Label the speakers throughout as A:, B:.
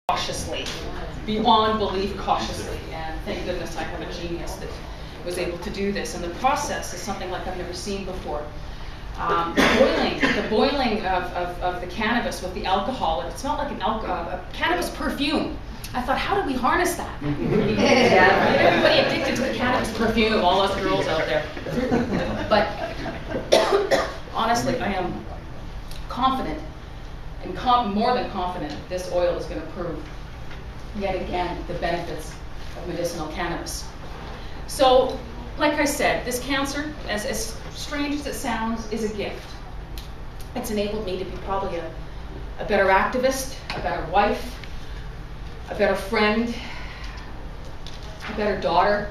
A: cautiously, beyond belief cautiously, and thank goodness I have a genius that was able to do this. And the process is something like I've never seen before. The boiling of the cannabis with the alcohol, and it smelled like a cannabis perfume. I thought, how do we harness that? Everybody addicted to the cannabis perfume, all us girls out there. But honestly, I am confident, and more than confident, this oil is going to prove yet again the benefits of medicinal cannabis. So, like I said, this cancer, as strange as it sounds, is a gift. It's enabled me to be probably a better activist, a better wife, a better friend, a better daughter.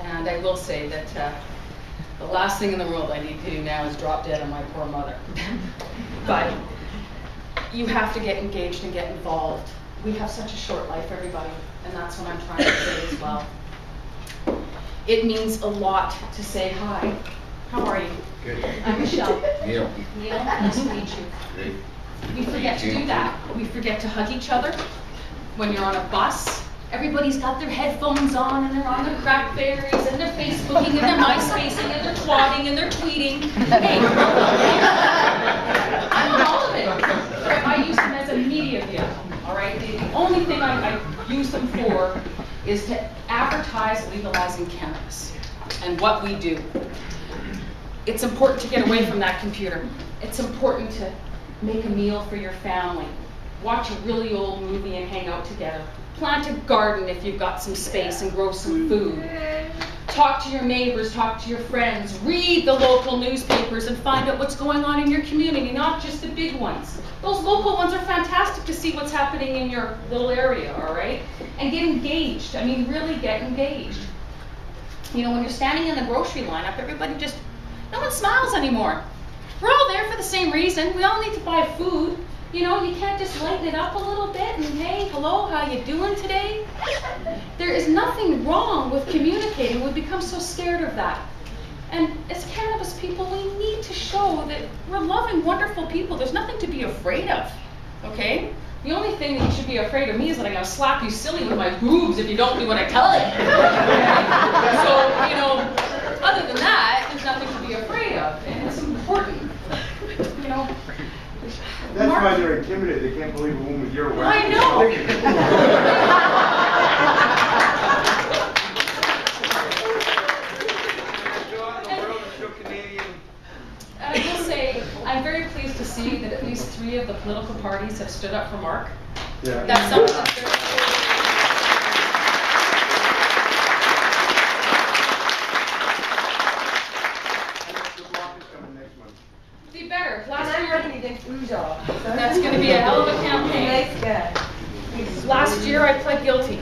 A: And I will say that the last thing in the world I need to do now is drop dead on my poor mother. But you have to get engaged and get involved. We have such a short life, everybody, and that's what I'm trying to say as well. It means a lot to say hi. How are you?
B: Good.
A: I'm Michelle.
B: Neil.
A: Neil, nice to meet you.
B: Great.
A: We forget to do that. We forget to hug each other when you're on a bus. Everybody's got their headphones on, and they're on their crackberries, and they're Facebooking, and they're MySpacing, and they're twatting, and they're tweeting. Hey, I'm on all of it. I use them as a media vehicle, all right? The only thing I use them for is to advertise legalizing cannabis and what we do. It's important to get away from that computer. It's important to make a meal for your family, watch a really old movie and hang out together, plant a garden if you've got some space and grow some food, talk to your neighbors, talk to your friends, read the local newspapers and find out what's going on in your community, not just the big ones. Those local ones are fantastic to see what's happening in your little area, all right? And get engaged. I mean, really get engaged. You know, when you're standing in the grocery lineup, everybody just, no one smiles anymore. We're all there for the same reason. We all need to buy food. You know, you can't just lighten it up a little bit and, hey, hello, how you doing today? There is nothing wrong with communicating. We've become so scared of that. And as cannabis people, we need to show that we're loving, wonderful people. There's nothing to be afraid of, okay? The only thing that you should be afraid of me is that I'm going to slap you silly with my boobs if you don't do what I tell you. So, you know, other than that, there's nothing to be afraid of. And it's important, you know.
C: That's why they're intimidated. They can't believe a woman with your weight.
A: I know. And I will say, I'm very pleased to see that at least 3 of the political parties have stood up for Mark.
C: Yeah.
A: That's something that's very be better. Last year, that's going to be a hell of a campaign. Last year, I pled guilty,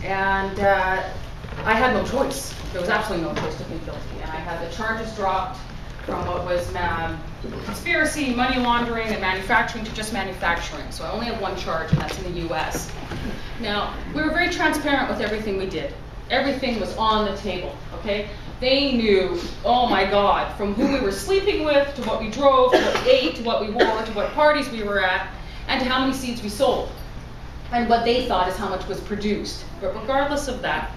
A: and I had no choice. There was absolutely no choice to plead guilty, and I had the charges dropped from what was conspiracy, money laundering, and manufacturing to just manufacturing. So I only have one charge, and that's in the U.S. Now, we were very transparent with everything we did. Everything was on the table, okay? They knew, oh my God, from who we were sleeping with, to what we drove, to what we ate, to what we wore, to what parties we were at, and to how many seeds we sold. And what they thought is how much was produced. But regardless of that,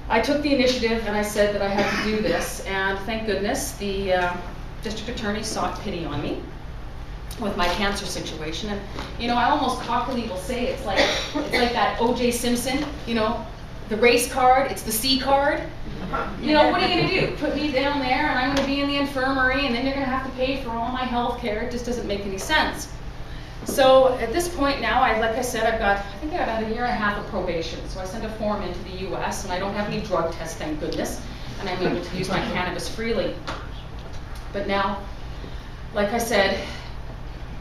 A: I took the initiative and I said that I had to do this, and thank goodness the district attorney sought pity on me with my cancer situation. And you know, I almost cockily will say it's like that O.J. Simpson, you know, the race card, it's the C card. You know, what are you going to do? Put me down there and I'm going to be in the infirmary and then you're going to have to pay for all my health care. It just doesn't make any sense. So at this point now, like I said, I think I got about 1.5 years of probation. So I sent a form into the U.S. and I don't have any drug tests, thank goodness. And I'm able to use my cannabis freely. But now, like I said,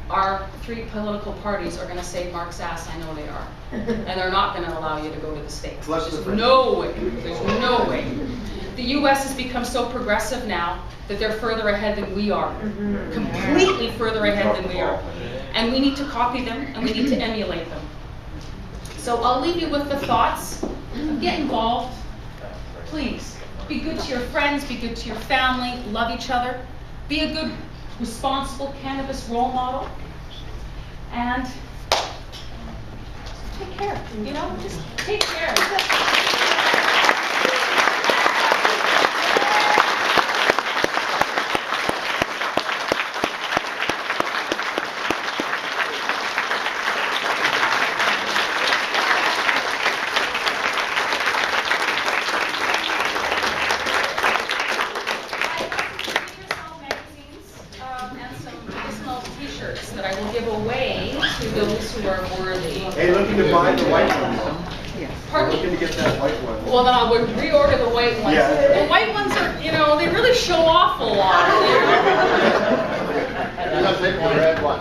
A: our 3 political parties are going to save Mark's ass. I know they are. And they're not going to allow you to go to the States. There's no way. There's no way. The U.S. has become so progressive now that they're further ahead than we are. Completely further ahead than we are. And we need to copy them, and we need to emulate them. So I'll leave you with the thoughts. Get involved. Please. Be good to your friends. Be good to your family. Love each other. Be a good responsible cannabis role model, and care, you know, just take care. T-shirts that I will give away to those who are worthy.
C: Hey, looking to buy the white ones.
A: Pardon me?
C: Looking to get that white one.
A: Well, then I'll reorder the white ones.
C: Yeah.
A: The white ones are, you know, they really show off a lot.
B: You're not taking the red one.